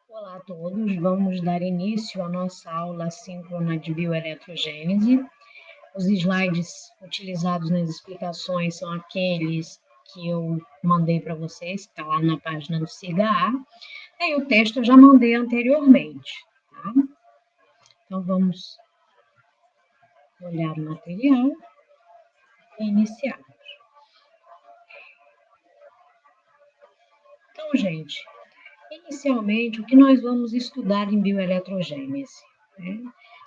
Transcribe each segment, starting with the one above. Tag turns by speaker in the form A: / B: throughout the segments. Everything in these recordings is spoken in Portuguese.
A: Olá a todos, vamos dar início à nossa aula síncrona de bioeletrogênese. Os slides utilizados nas explicações são aqueles que eu mandei para vocês, que está lá na página do SIGA. E o texto eu já mandei anteriormente, tá? Então vamos olhar o material e iniciar. Então, gente, inicialmente, o que nós vamos estudar em bioeletrogênese? Né?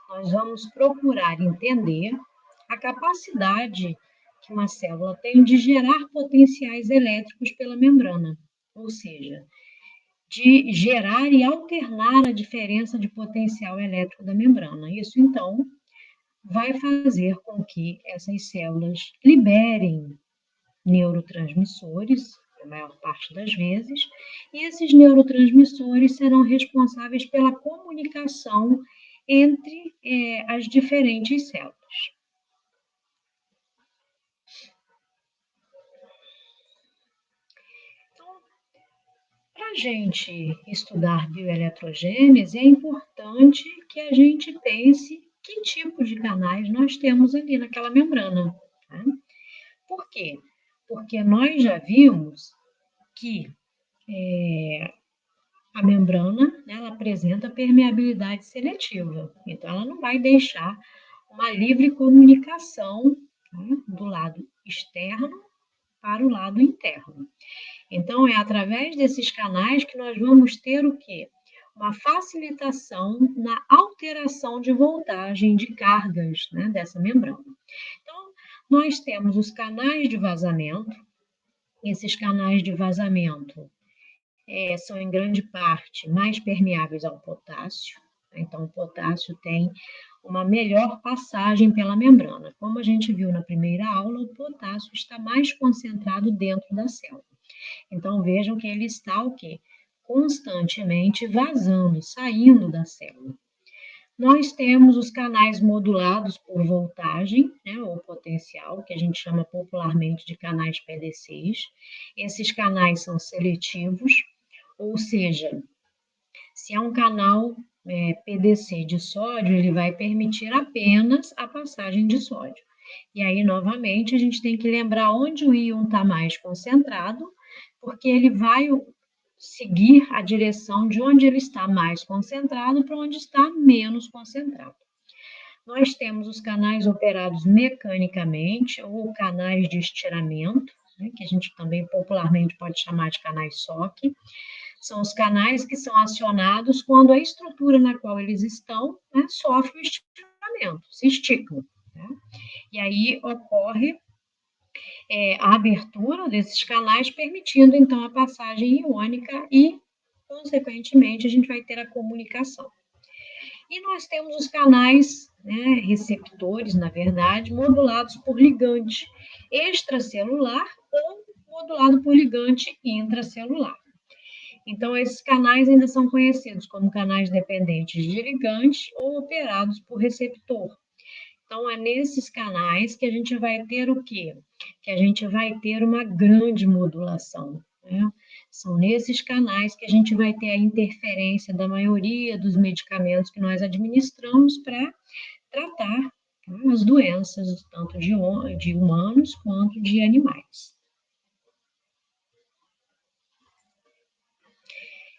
A: Nós vamos procurar entender a capacidade que uma célula tem de gerar potenciais elétricos pela membrana, ou seja, de gerar e alternar a diferença de potencial elétrico da membrana. Isso, então, vai fazer com que essas células liberem neurotransmissores, a maior parte das vezes, e esses neurotransmissores serão responsáveis pela comunicação entre as diferentes células. Então, para a gente estudar bioeletrogênese, é importante que a gente pense que tipo de canais nós temos ali naquela membrana. Tá? Por quê? Porque nós já vimos que a membrana, né, ela apresenta permeabilidade seletiva, então ela não vai deixar uma livre comunicação, né, do lado externo para o lado interno. Então é através desses canais que nós vamos ter o quê? Uma facilitação na alteração de voltagem de cargas, né, dessa membrana. Então, nós temos os canais de vazamento. Esses canais de vazamento são, em grande parte, mais permeáveis ao potássio. Então, o potássio tem uma melhor passagem pela membrana. Como a gente viu na primeira aula, o potássio está mais concentrado dentro da célula. Então, vejam que ele está o quê? Constantemente vazando, saindo da célula. Nós temos os canais modulados por voltagem, né, ou potencial, que a gente chama popularmente de canais PDCs. Esses canais são seletivos, ou seja, se é um canal PDC de sódio, ele vai permitir apenas a passagem de sódio. E aí, novamente, a gente tem que lembrar onde o íon está mais concentrado, porque ele vai seguir a direção de onde ele está mais concentrado para onde está menos concentrado. Nós temos os canais operados mecanicamente ou canais de estiramento, né, que a gente também popularmente pode chamar de canais SOC. São os canais que são acionados quando a estrutura na qual eles estão, né, sofre o estiramento, se esticam. Né? E aí ocorre a abertura desses canais, permitindo então a passagem iônica e, consequentemente, a gente vai ter a comunicação. E nós temos os canais, né, receptores, na verdade, modulados por ligante extracelular ou modulado por ligante intracelular. Então, esses canais ainda são conhecidos como canais dependentes de ligante ou operados por receptor. Então, é nesses canais que a gente vai ter o quê? Que a gente vai ter uma grande modulação, né? São nesses canais que a gente vai ter a interferência da maioria dos medicamentos que nós administramos para tratar, né, as doenças, tanto de humanos quanto de animais.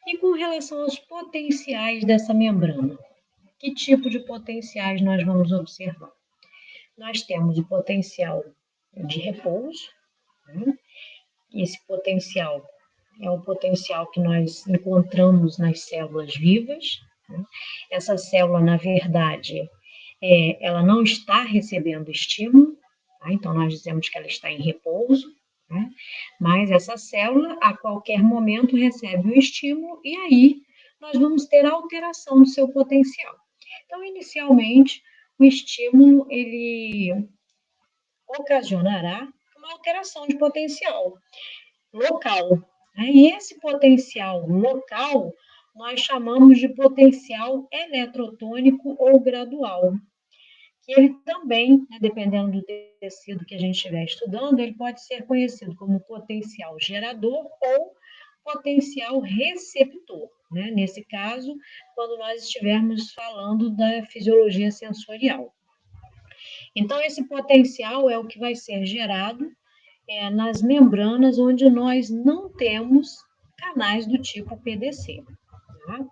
A: E com relação aos potenciais dessa membrana, que tipo de potenciais nós vamos observar? Nós temos o potencial de repouso, né? Esse potencial é o potencial que nós encontramos nas células vivas. Né? Essa célula, na verdade, ela não está recebendo estímulo, tá? Então nós dizemos que ela está em repouso, né? Mas essa célula, a qualquer momento, recebe o estímulo e aí nós vamos ter a alteração do seu potencial. Então, inicialmente, o estímulo, ele ocasionará uma alteração de potencial local. Né? E esse potencial local nós chamamos de potencial eletrotônico ou gradual. Que ele também, né, dependendo do tecido que a gente estiver estudando, ele pode ser conhecido como potencial gerador ou potencial receptor, né? Nesse caso, quando nós estivermos falando da fisiologia sensorial. Então, esse potencial é o que vai ser gerado nas membranas onde nós não temos canais do tipo PDC. Tá?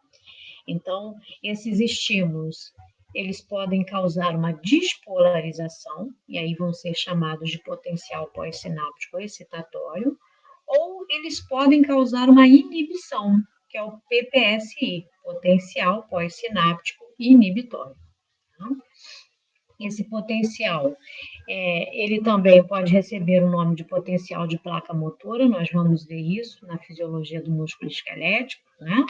A: Então, esses estímulos, eles podem causar uma despolarização, e aí vão ser chamados de potencial pós-sináptico excitatório, ou eles podem causar uma inibição, que é o PPSI, potencial pós-sináptico inibitório. Tá? Esse potencial, ele também pode receber o nome de potencial de placa motora, nós vamos ver isso na fisiologia do músculo esquelético, né?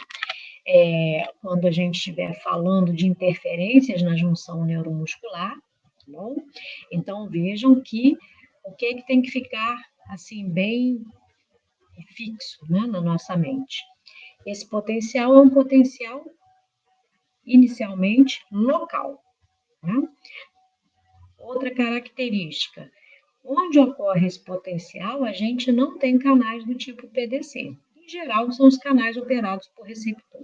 A: Quando a gente estiver falando de interferências na junção neuromuscular, tá bom? Então, vejam que o que tem que ficar, assim, bem fixo, né, na nossa mente. Esse potencial é um potencial inicialmente local, né? Outra característica, onde ocorre esse potencial, a gente não tem canais do tipo PDC. Em geral, são os canais operados por receptor.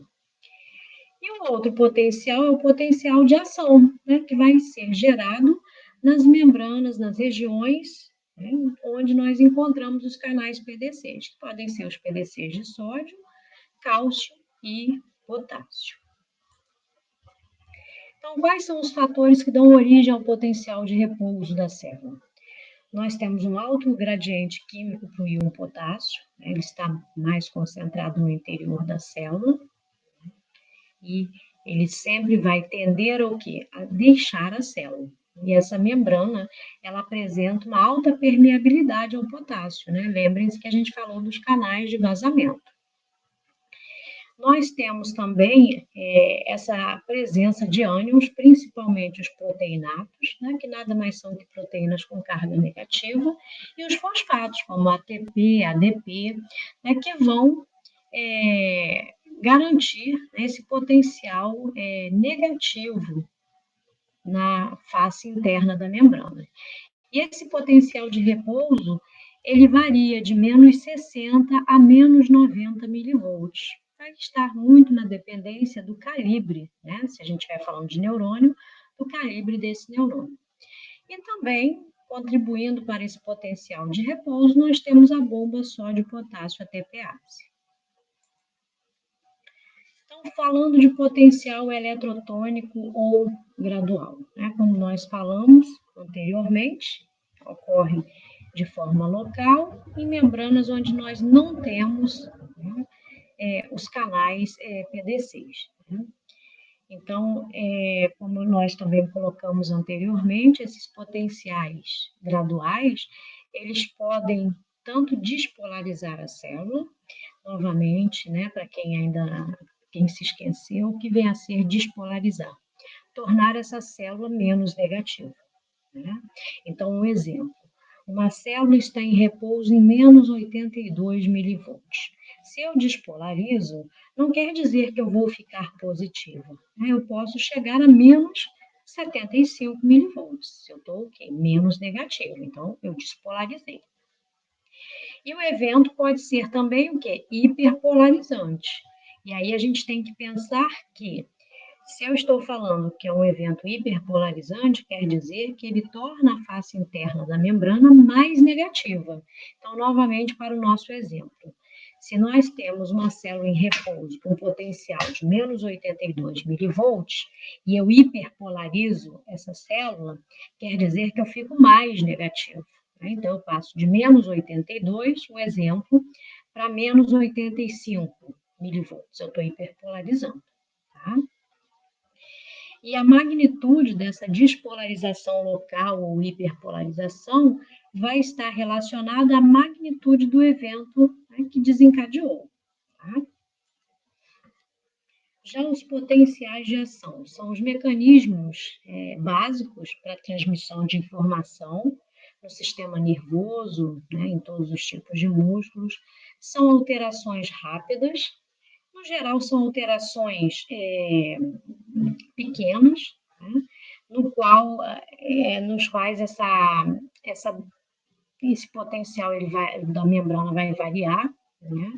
A: E o outro potencial é o potencial de ação, né, que vai ser gerado nas membranas, nas regiões, né, onde nós encontramos os canais PDCs, que podem ser os PDCs de sódio, cálcio e potássio. Então, quais são os fatores que dão origem ao potencial de repouso da célula? Nós temos um alto gradiente químico para o íon potássio, né, ele está mais concentrado no interior da célula, e ele sempre vai tender ao quê? A deixar a célula. E essa membrana, ela apresenta uma alta permeabilidade ao potássio, né? Lembrem-se que a gente falou dos canais de vazamento. Nós temos também essa presença de ânions, principalmente os proteinatos, né, que nada mais são que proteínas com carga negativa, e os fosfatos, como ATP, ADP, né, que vão garantir esse potencial negativo na face interna da membrana. E esse potencial de repouso, ele varia de menos 60 a menos 90 milivolts. Vai estar muito na dependência do calibre, né? Se a gente estiver falando de neurônio, do calibre desse neurônio. E também, contribuindo para esse potencial de repouso, nós temos a bomba sódio-potássio ATPase. Então, falando de potencial eletrotônico ou gradual, né? Como nós falamos anteriormente, ocorre de forma local em membranas onde nós não temos, né, os canais PDCs. Né? Então, como nós também colocamos anteriormente, esses potenciais graduais, eles podem tanto despolarizar a célula, novamente, né, para quem se esqueceu, o que vem a ser despolarizar, tornar essa célula menos negativa. Né? Então, um exemplo, uma célula está em repouso em menos 82 milivolts. Se eu despolarizo, não quer dizer que eu vou ficar positiva. Né? Eu posso chegar a menos 75 milivolts, se eu estou menos negativo. Então, eu despolarizei. E o evento pode ser também o quê? Hiperpolarizante. E aí a gente tem que pensar que, se eu estou falando que é um evento hiperpolarizante, quer dizer que ele torna a face interna da membrana mais negativa. Então, novamente, para o nosso exemplo. Se nós temos uma célula em repouso com potencial de menos 82 milivolts e eu hiperpolarizo essa célula, quer dizer que eu fico mais negativo. Né? Então, eu passo de menos 82, o exemplo, para menos 85 milivolts. Eu estou hiperpolarizando. Tá? E a magnitude dessa despolarização local ou hiperpolarização vai estar relacionada à magnitude do evento, né, que desencadeou. Tá? Já os potenciais de ação são os mecanismos básicos para a transmissão de informação no sistema nervoso, né, em todos os tipos de músculos, são alterações rápidas. No geral, são alterações pequenas, né, nos quais esse potencial da membrana vai variar, né,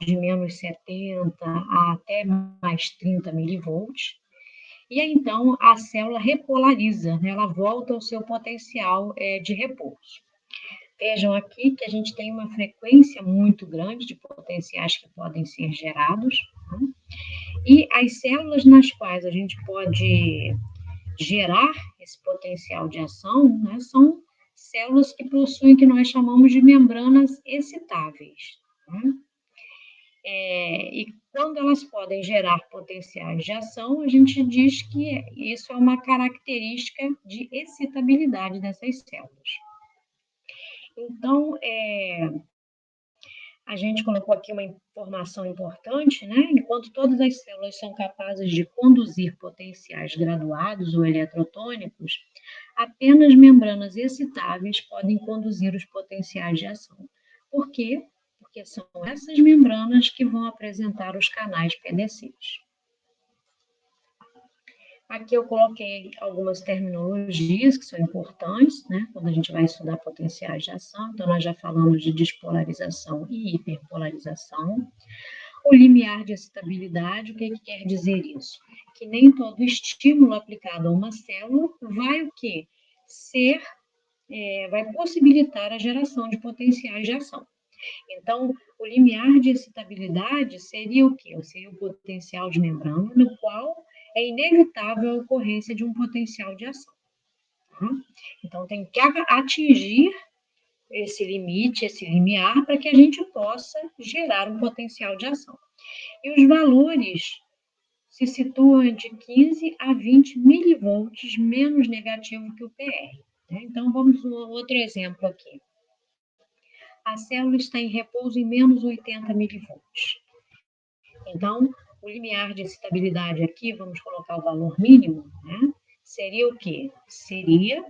A: de menos 70 a até mais 30 milivolts. E aí, então, a célula repolariza, né? Ela volta ao seu potencial de repouso. Vejam aqui que a gente tem uma frequência muito grande de potenciais que podem ser gerados, né? E as células nas quais a gente pode gerar esse potencial de ação, né, são células que possuem o que nós chamamos de membranas excitáveis. Né? E quando elas podem gerar potenciais de ação, a gente diz que isso é uma característica de excitabilidade dessas células. Então, a gente colocou aqui uma informação importante, né? Enquanto todas as células são capazes de conduzir potenciais graduados ou eletrotônicos, apenas membranas excitáveis podem conduzir os potenciais de ação. Por quê? Porque são essas membranas que vão apresentar os canais PDCs. Aqui eu coloquei algumas terminologias que são importantes, né, quando a gente vai estudar potenciais de ação. Então, nós já falamos de despolarização e hiperpolarização. O limiar de excitabilidade, o que quer dizer isso? Que nem todo estímulo aplicado a uma célula vai o quê? Vai possibilitar a geração de potenciais de ação. Então, o limiar de excitabilidade seria o quê? Seria o potencial de membrana, no qual é inevitável a ocorrência de um potencial de ação. Tá? Então, tem que atingir esse limite, esse limiar, para que a gente possa gerar um potencial de ação. E os valores se situam de 15 a 20 milivolts menos negativo que o PR. Né? Então, vamos a outro exemplo aqui. A célula está em repouso em menos 80 milivolts. Então, o limiar de excitabilidade aqui, vamos colocar o valor mínimo, né? Seria o quê? Seria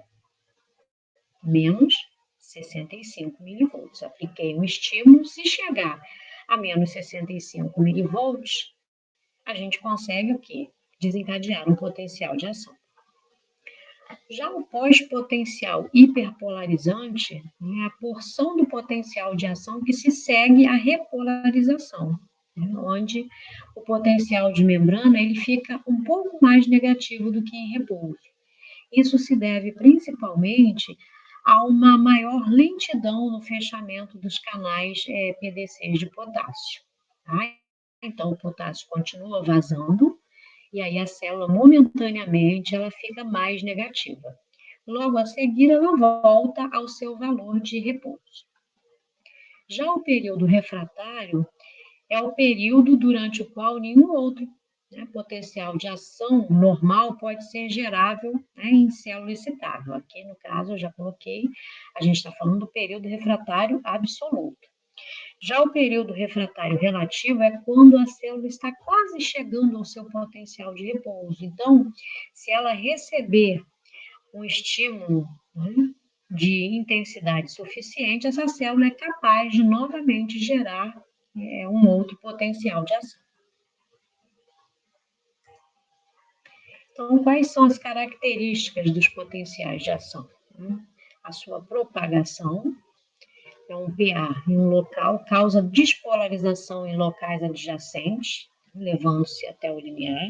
A: menos 65 milivolts. Apliquei um estímulo, se chegar a menos 65 milivolts, a gente consegue o quê? Desencadear um potencial de ação. Já o pós-potencial hiperpolarizante é a porção do potencial de ação que se segue à repolarização, né, onde o potencial de membrana ele fica um pouco mais negativo do que em repouso. Isso se deve principalmente a uma maior lentidão no fechamento dos canais PDCs de potássio. Tá? Então, o potássio continua vazando, e aí a célula, momentaneamente, ela fica mais negativa. Logo a seguir, ela volta ao seu valor de repouso. Já o período refratário é o período durante o qual nenhum outro potencial de ação normal pode ser gerável em célula excitável. Aqui, no caso, eu já coloquei, a gente está falando do período refratário absoluto. Já o período refratário relativo é quando a célula está quase chegando ao seu potencial de repouso. Então, se ela receber um estímulo de intensidade suficiente, essa célula é capaz de novamente gerar um outro potencial de ação. Então, quais são as características dos potenciais de ação? A sua propagação, um PA em um local causa despolarização em locais adjacentes, levando-se até o limiar.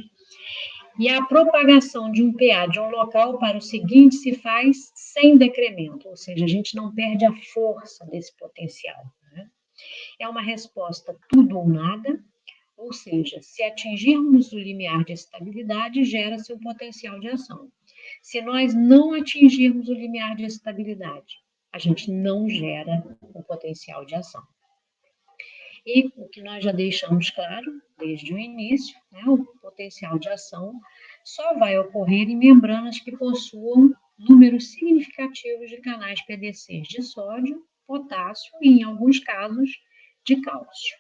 A: E a propagação de um PA de um local para o seguinte se faz sem decremento, ou seja, a gente não perde a força desse potencial. Né? É uma resposta tudo ou nada, ou seja, se atingirmos o limiar de estabilidade, gera-se o potencial de ação. Se nós não atingirmos o limiar de estabilidade, a gente não gera o potencial de ação. E o que nós já deixamos claro desde o início, o potencial de ação só vai ocorrer em membranas que possuam números significativos de canais PDCs de sódio, potássio e, em alguns casos, de cálcio.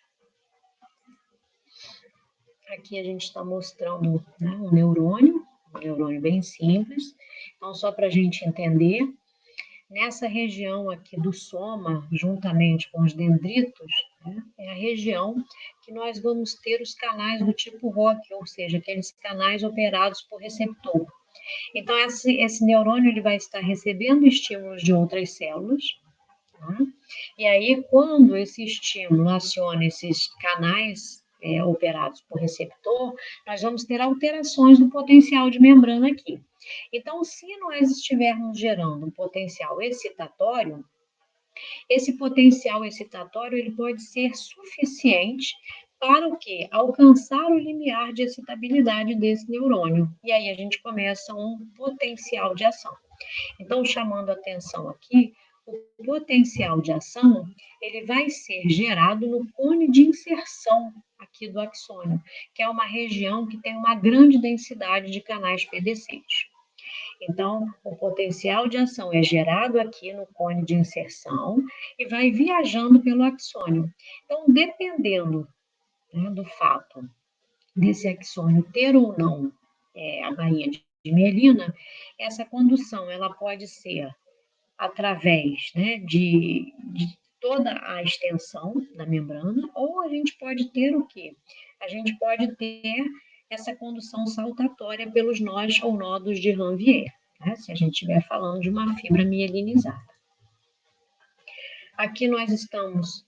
A: Aqui a gente está mostrando um neurônio bem simples. Então, só para a gente entender, nessa região aqui do soma, juntamente com os dendritos, é a região que nós vamos ter os canais do tipo ROC, ou seja, aqueles canais operados por receptor. Então, esse neurônio ele vai estar recebendo estímulos de outras células, tá? E aí, quando esse estímulo aciona esses canais operados por receptor, nós vamos ter alterações no potencial de membrana aqui. Então, se nós estivermos gerando um potencial excitatório, esse potencial excitatório ele pode ser suficiente para o quê? Alcançar o limiar de excitabilidade desse neurônio. E aí a gente começa um potencial de ação. Então, chamando a atenção aqui, o potencial de ação, ele vai ser gerado no cone de inserção aqui do axônio, que é uma região que tem uma grande densidade de canais PDCs. Então, o potencial de ação é gerado aqui no cone de inserção e vai viajando pelo axônio. Então, dependendo, né, do fato desse axônio ter ou não a bainha de mielina, essa condução ela pode ser através, né, de toda a extensão da membrana, ou a gente pode ter o quê? A gente pode ter essa condução saltatória pelos nós ou nodos de Ranvier, né, se a gente estiver falando de uma fibra mielinizada. Aqui nós estamos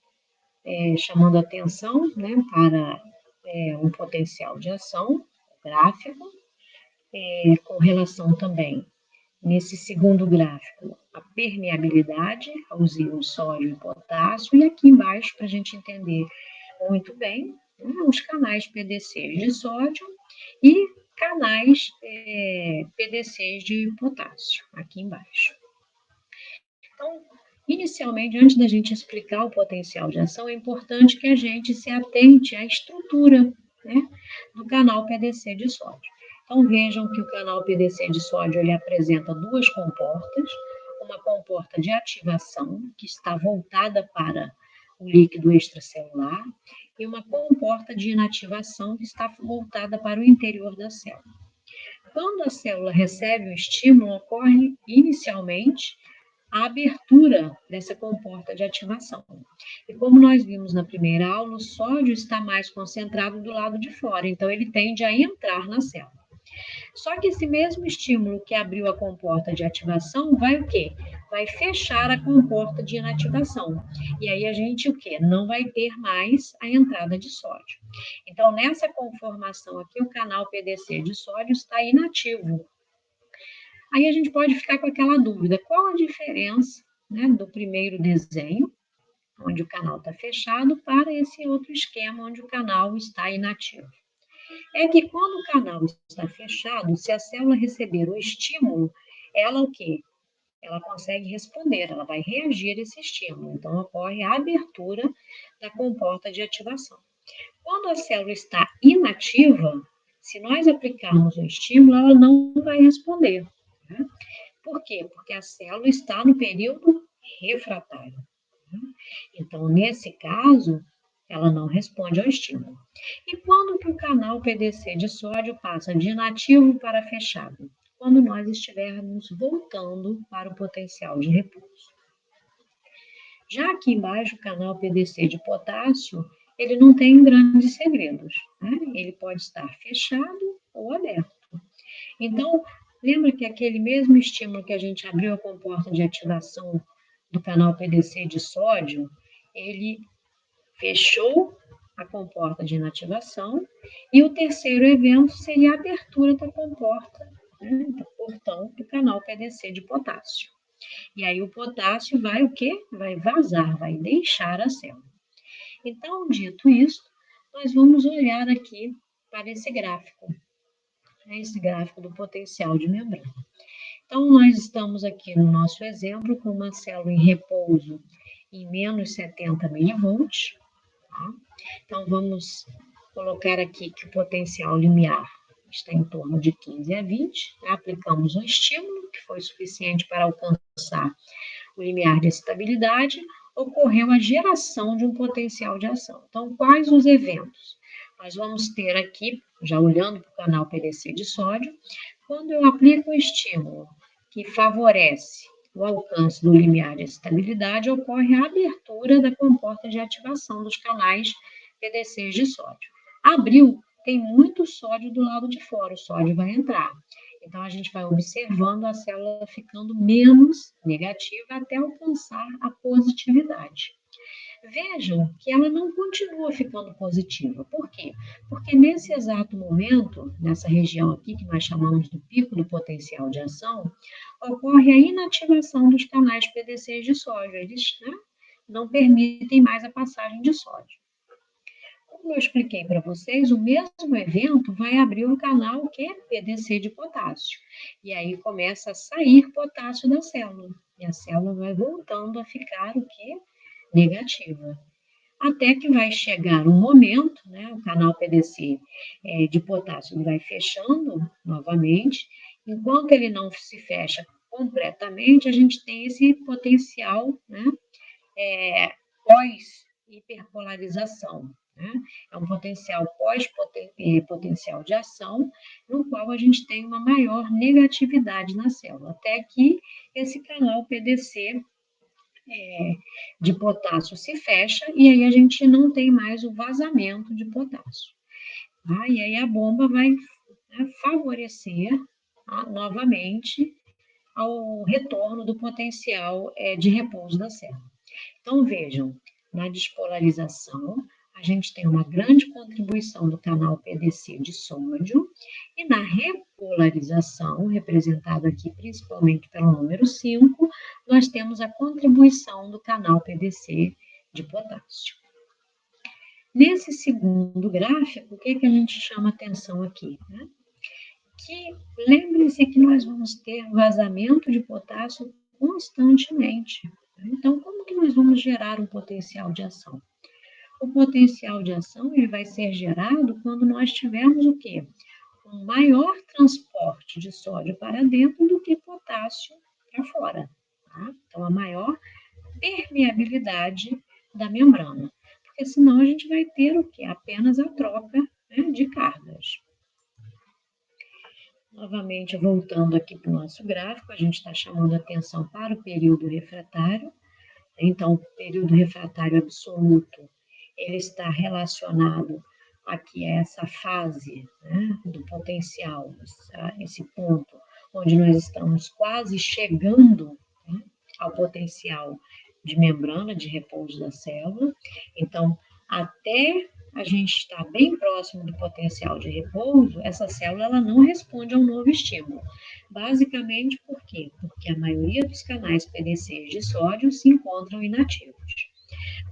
A: chamando atenção, né, para um potencial de ação gráfico, com relação também, nesse segundo gráfico, a permeabilidade aos íons sódio e potássio, e aqui embaixo, para a gente entender muito bem, né, os canais PDCs de sódio e canais PDCs de potássio, aqui embaixo. Então, inicialmente, antes da gente explicar o potencial de ação, é importante que a gente se atente à estrutura, né, do canal PDC de sódio. Então, vejam que o canal PDC de sódio ele apresenta duas comportas, uma comporta de ativação, que está voltada para o líquido extracelular, e uma comporta de inativação, que está voltada para o interior da célula. Quando a célula recebe o estímulo, ocorre inicialmente a abertura dessa comporta de ativação. E como nós vimos na primeira aula, o sódio está mais concentrado do lado de fora, então ele tende a entrar na célula. Só que esse mesmo estímulo que abriu a comporta de ativação vai o quê? Vai fechar a comporta de inativação. E aí a gente o quê? Não vai ter mais a entrada de sódio. Então, nessa conformação aqui, o canal PDC de sódio está inativo. Aí a gente pode ficar com aquela dúvida, qual a diferença, né, do primeiro desenho, onde o canal está fechado, para esse outro esquema, onde o canal está inativo? É que quando o canal está fechado, se a célula receber o estímulo, ela o quê? Ela consegue responder, ela vai reagir a esse estímulo. Então, ocorre a abertura da comporta de ativação. Quando a célula está inativa, se nós aplicarmos o estímulo, ela não vai responder. Né? Por quê? Porque a célula está no período refratário. Né? Então, nesse caso, ela não responde ao estímulo. E quando que o canal PDC de sódio passa de inativo para fechado? Quando nós estivermos voltando para o potencial de repouso. Já aqui embaixo, o canal PDC de potássio, ele não tem grandes segredos, né? Ele pode estar fechado ou aberto. Então, lembra que aquele mesmo estímulo que a gente abriu a comporta de ativação do canal PDC de sódio, ele fechou a comporta de inativação, e o terceiro evento seria a abertura da comporta, né, do portão do canal PDC de potássio. E aí o potássio vai o quê? Vai vazar, vai deixar a célula. Então, dito isso, nós vamos olhar aqui para esse gráfico, né, esse gráfico do potencial de membrana. Então, nós estamos aqui no nosso exemplo com uma célula em repouso em menos 70 milivolts. Tá? Então, vamos colocar aqui que o potencial limiar está em torno de 15 a 20. Aplicamos um estímulo que foi suficiente para alcançar o limiar de excitabilidade. Ocorreu a geração de um potencial de ação. Então, quais os eventos? Nós vamos ter aqui, já olhando para o canal PDC de sódio, quando eu aplico o estímulo que favorece o alcance do limiar de excitabilidade, ocorre a abertura da comporta de ativação dos canais PDCs de sódio. Abriu, tem muito sódio do lado de fora, o sódio vai entrar. Então, a gente vai observando a célula ficando menos negativa até alcançar a positividade. Vejam que ela não continua ficando positiva. Por quê? Porque nesse exato momento, nessa região aqui que nós chamamos do pico do potencial de ação, ocorre a inativação dos canais PDCs de sódio. Eles, né, não permitem mais a passagem de sódio. Como eu expliquei para vocês, o mesmo evento vai abrir um canal que é PDC de potássio. E aí começa a sair potássio da célula. E a célula vai voltando a ficar o quê? Negativa. Até que vai chegar um momento, né, o canal PDC de potássio vai fechando novamente. Enquanto ele não se fecha completamente, a gente tem esse potencial, né, pós-hiperpolarização. Né? É um potencial pós-potencial de ação, no qual a gente tem uma maior negatividade na célula, até que esse canal PDC de potássio se fecha e aí a gente não tem mais o vazamento de potássio. Tá? E aí a bomba vai, né, favorecer, novamente ao retorno do potencial de repouso da célula. Então, vejam, na despolarização, a gente tem uma grande contribuição do canal PDC de sódio, e na repolarização, representado aqui principalmente pelo número 5, nós temos a contribuição do canal PDC de potássio. Nesse segundo gráfico, o que a gente chama atenção aqui? Né? Que lembre-se que nós vamos ter vazamento de potássio constantemente. Então, como que nós vamos gerar um potencial de ação? O potencial de ação ele vai ser gerado quando nós tivermos o quê? Um maior transporte de sódio para dentro do que potássio para fora. Tá? Então, a maior permeabilidade da membrana. Porque senão a gente vai ter o quê? Apenas a troca, né, de cargas. Novamente, voltando aqui para o nosso gráfico, a gente está chamando atenção para o período refratário. Então, o período refratário absoluto, ele está relacionado aqui a essa fase, né, do potencial, esse ponto onde nós estamos quase chegando, né, ao potencial de membrana de repouso da célula. Então, até a gente estar bem próximo do potencial de repouso, essa célula ela não responde a um novo estímulo. Basicamente, por quê? Porque a maioria dos canais PDCs de sódio se encontram inativos.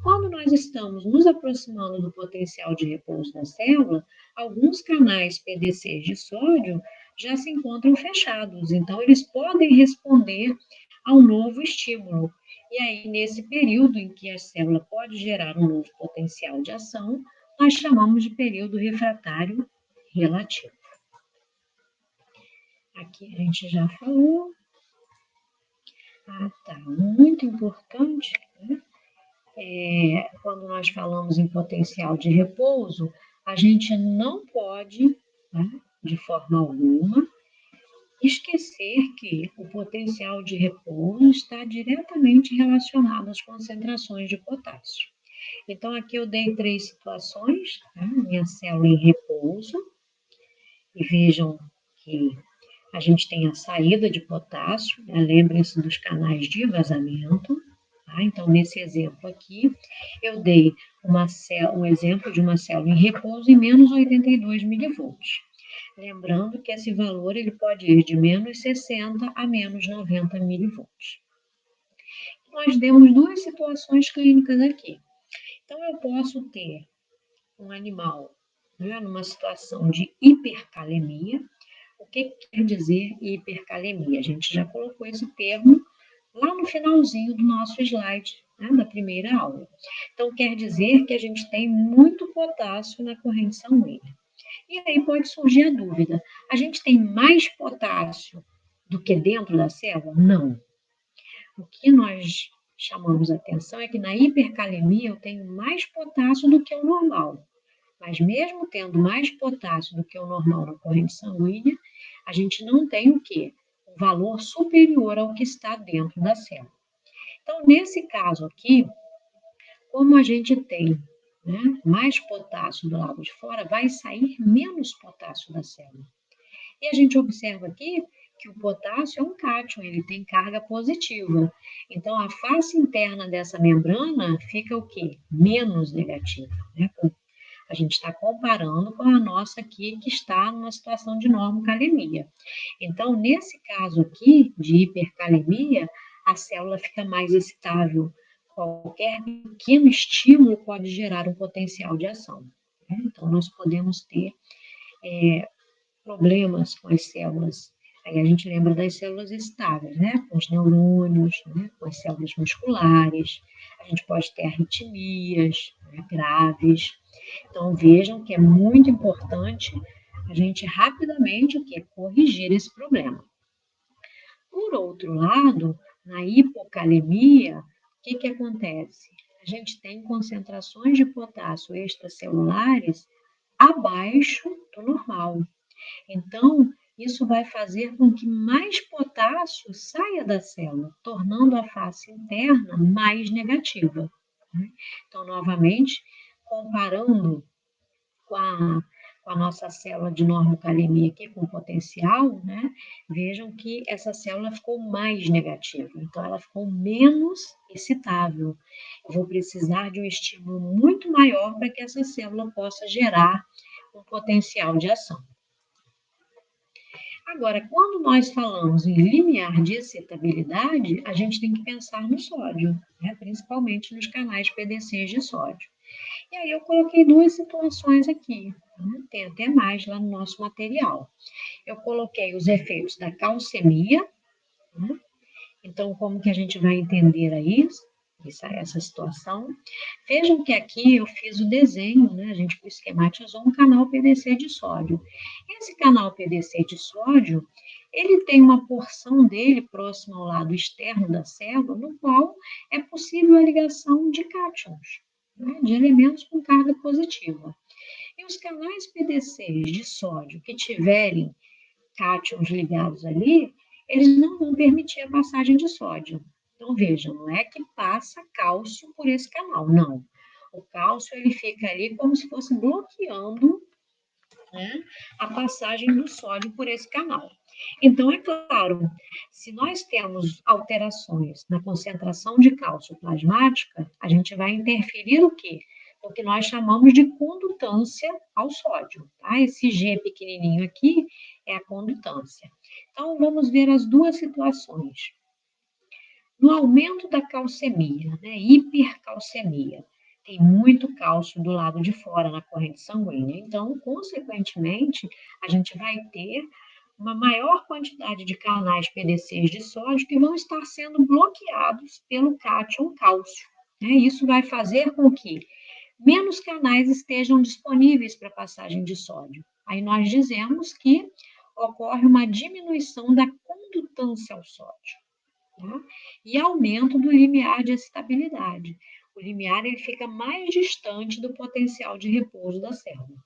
A: Quando nós estamos nos aproximando do potencial de repouso da célula, alguns canais PDCs de sódio já se encontram fechados, então eles podem responder a um novo estímulo. E aí, nesse período em que a célula pode gerar um novo potencial de ação, nós chamamos de período refratário relativo. Aqui a gente já falou. Tá, muito importante, né? Quando nós falamos em potencial de repouso, a gente não pode, né, de forma alguma, esquecer que o potencial de repouso está diretamente relacionado às concentrações de potássio. Então, aqui eu dei 3 situações, né? Minha célula em repouso, e vejam que a gente tem a saída de potássio, né? Lembrem-se dos canais de vazamento. Tá? Então, nesse exemplo aqui, eu dei um exemplo de uma célula em repouso em menos 82 milivolts. Lembrando que esse valor ele pode ir de menos 60 a menos 90 milivolts. Nós demos duas situações clínicas aqui. Então, eu posso ter um animal, né, numa situação de hipercalemia. O que quer dizer hipercalemia? A gente já colocou esse termo lá no finalzinho do nosso slide, né, da primeira aula. Então, quer dizer que a gente tem muito potássio na corrente sanguínea. E aí pode surgir a dúvida: a gente tem mais potássio do que dentro da célula? Não. O que nós chamamos a atenção é que na hipercalemia eu tenho mais potássio do que o normal. Mas mesmo tendo mais potássio do que o normal na corrente sanguínea, a gente não tem o quê? Um valor superior ao que está dentro da célula. Então, nesse caso aqui, como a gente tem, né, mais potássio do lado de fora, vai sair menos potássio da célula. E a gente observa aqui que o potássio é um cátion, ele tem carga positiva. Então, a face interna dessa membrana fica o quê? Menos negativa, né? A gente está comparando com a nossa aqui, que está numa situação de normocalemia. Então, nesse caso aqui, de hipercalemia, a célula fica mais excitável. Qualquer pequeno estímulo pode gerar um potencial de ação, né? Então, nós podemos ter problemas com as células. Aí a gente lembra das células estáveis, né? Com os neurônios, né? Com as células musculares. A gente pode ter arritmias, né? Graves. Então vejam que é muito importante a gente rapidamente o que corrigir esse problema. Por outro lado, na hipocalemia, o que acontece? A gente tem concentrações de potássio extracelulares abaixo do normal. Então, isso vai fazer com que mais potássio saia da célula, tornando a face interna mais negativa, né? Então, novamente, comparando com a nossa célula de normocalemia aqui, com potencial, né? Vejam que essa célula ficou mais negativa, então ela ficou menos excitável. Eu vou precisar de um estímulo muito maior para que essa célula possa gerar um potencial de ação. Agora, quando nós falamos em limiar de excitabilidade, a gente tem que pensar no sódio, né? Principalmente nos canais PDCs de sódio. E aí eu coloquei duas situações aqui, né? Tem até mais lá no nosso material. Eu coloquei os efeitos da calcemia, né? Então, como que a gente vai entender aí essa situação? Vejam que aqui eu fiz o desenho, né? A gente esquematizou um canal PDC de sódio. Esse canal PDC de sódio, ele tem uma porção dele próxima ao lado externo da célula, no qual é possível a ligação de cátions, né? De elementos com carga positiva. E os canais PDCs de sódio que tiverem cátions ligados ali, eles não vão permitir a passagem de sódio. Então, vejam, não é que passa cálcio por esse canal, não. O cálcio, ele fica ali como se fosse bloqueando, né, a passagem do sódio por esse canal. Então, é claro, se nós temos alterações na concentração de cálcio plasmática, a gente vai interferir o quê? O que nós chamamos de condutância ao sódio, tá? Esse G pequenininho aqui é a condutância. Então, vamos ver as duas situações. No aumento da calcemia, né, hipercalcemia, tem muito cálcio do lado de fora na corrente sanguínea. Então, consequentemente, a gente vai ter uma maior quantidade de canais PDCs de sódio que vão estar sendo bloqueados pelo cátion cálcio, né? Isso vai fazer com que menos canais estejam disponíveis para passagem de sódio. Aí nós dizemos que ocorre uma diminuição da condutância ao sódio, tá? E aumento do limiar de excitabilidade. O limiar ele fica mais distante do potencial de repouso da célula.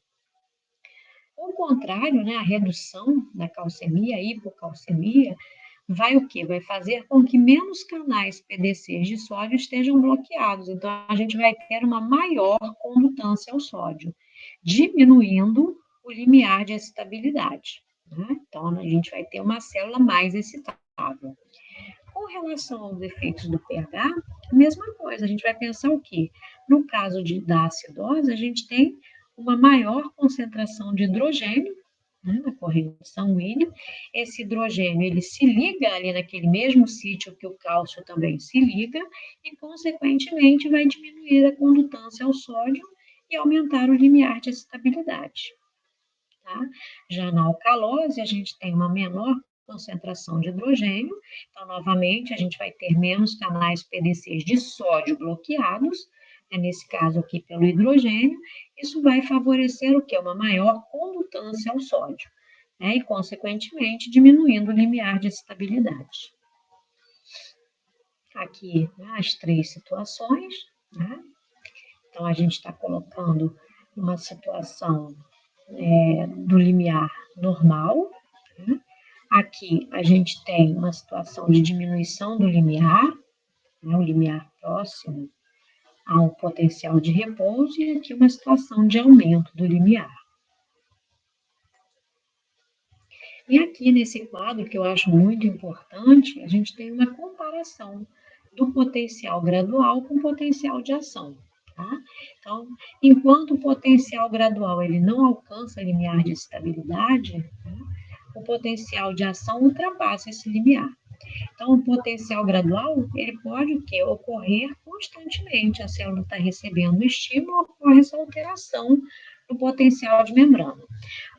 A: Ao contrário, né, a redução da calcemia, a hipocalcemia, vai o quê? Vai fazer com que menos canais PDCs de sódio estejam bloqueados. Então, a gente vai ter uma maior condutância ao sódio, diminuindo o limiar de excitabilidade, né? Então, a gente vai ter uma célula mais excitável. Com relação aos efeitos do pH, a mesma coisa. A gente vai pensar o quê? No caso da acidose, a gente tem uma maior concentração de hidrogênio, né, na corrente sanguínea. Esse hidrogênio, ele se liga ali naquele mesmo sítio que o cálcio também se liga e, consequentemente, vai diminuir a condutância ao sódio e aumentar o limiar de excitabilidade, tá? Já na alcalose, a gente tem uma menor concentração de hidrogênio, então, novamente, a gente vai ter menos canais PDCs de sódio bloqueados, né, nesse caso aqui pelo hidrogênio, isso vai favorecer o quê? Uma maior condutância ao sódio, né, e, consequentemente, diminuindo o limiar de excitabilidade. Aqui, né, as três situações, né? Então, a gente está colocando uma situação do limiar normal, né? Aqui a gente tem uma situação de diminuição do limiar, né, o limiar próximo a um potencial de repouso, e aqui uma situação de aumento do limiar. E aqui nesse quadro, que eu acho muito importante, a gente tem uma comparação do potencial gradual com o potencial de ação. Tá? Então, enquanto o potencial gradual ele não alcança limiar de estabilidade, tá? O potencial de ação ultrapassa esse limiar. Então, o potencial gradual, ele pode o quê? Ocorrer constantemente. A célula está recebendo estímulo, ocorre essa alteração no potencial de membrana.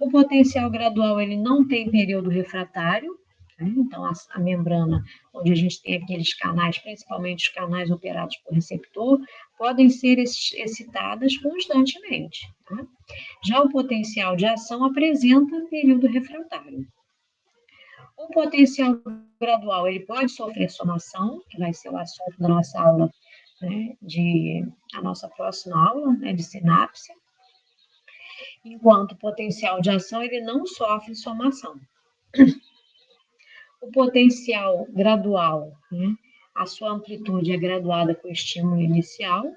A: O potencial gradual, ele não tem período refratário, né? Então, a membrana, onde a gente tem aqueles canais, principalmente os canais operados por receptor, podem ser excitadas constantemente. Tá? Já o potencial de ação apresenta período refratário. O potencial gradual, ele pode sofrer somação, que vai ser o assunto da nossa aula, né, a nossa próxima aula, né, de sinapse, enquanto o potencial de ação, ele não sofre somação. O potencial gradual, né, a sua amplitude é graduada com o estímulo inicial,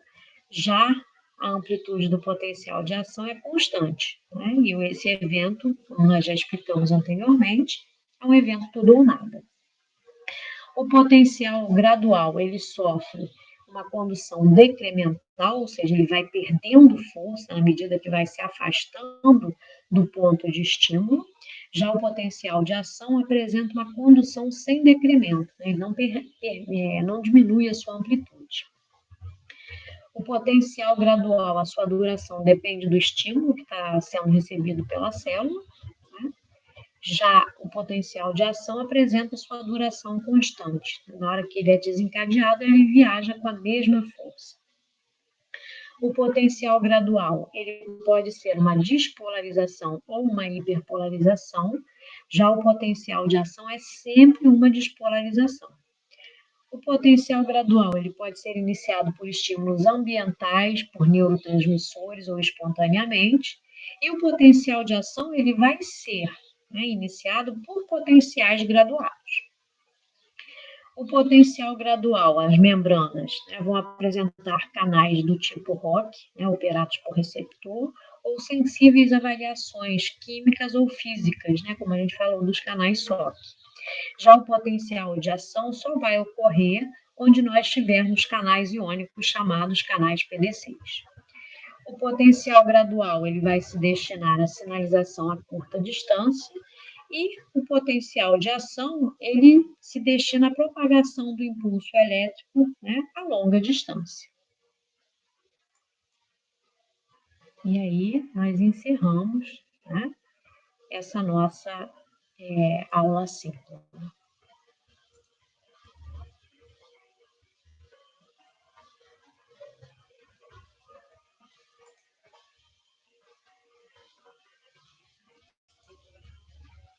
A: já a amplitude do potencial de ação é constante, né, e esse evento, como nós já explicamos anteriormente, é um evento tudo ou nada. O potencial gradual, ele sofre uma condução decremental, ou seja, ele vai perdendo força na medida que vai se afastando do ponto de estímulo. Já o potencial de ação apresenta uma condução sem decremento, né? Ele não diminui a sua amplitude. O potencial gradual, a sua duração depende do estímulo que está sendo recebido pela célula, né? Já o potencial de ação apresenta sua duração constante. Na hora que ele é desencadeado, ele viaja com a mesma força. O potencial gradual, ele pode ser uma despolarização ou uma hiperpolarização. Já o potencial de ação é sempre uma despolarização. O potencial gradual, ele pode ser iniciado por estímulos ambientais, por neurotransmissores ou espontaneamente, e o potencial de ação, ele vai ser, né, iniciado por potenciais graduados. O potencial gradual, as membranas, né, vão apresentar canais do tipo ROC, né, operados por receptor, ou sensíveis a variações químicas ou físicas, né, como a gente falou dos canais SOC. Já o potencial de ação só vai ocorrer onde nós tivermos canais iônicos chamados canais PDCs. O potencial gradual ele vai se destinar à sinalização a curta distância e o potencial de ação ele se destina à propagação do impulso elétrico, né, a longa distância. E aí nós encerramos, né, essa nossa aula 5.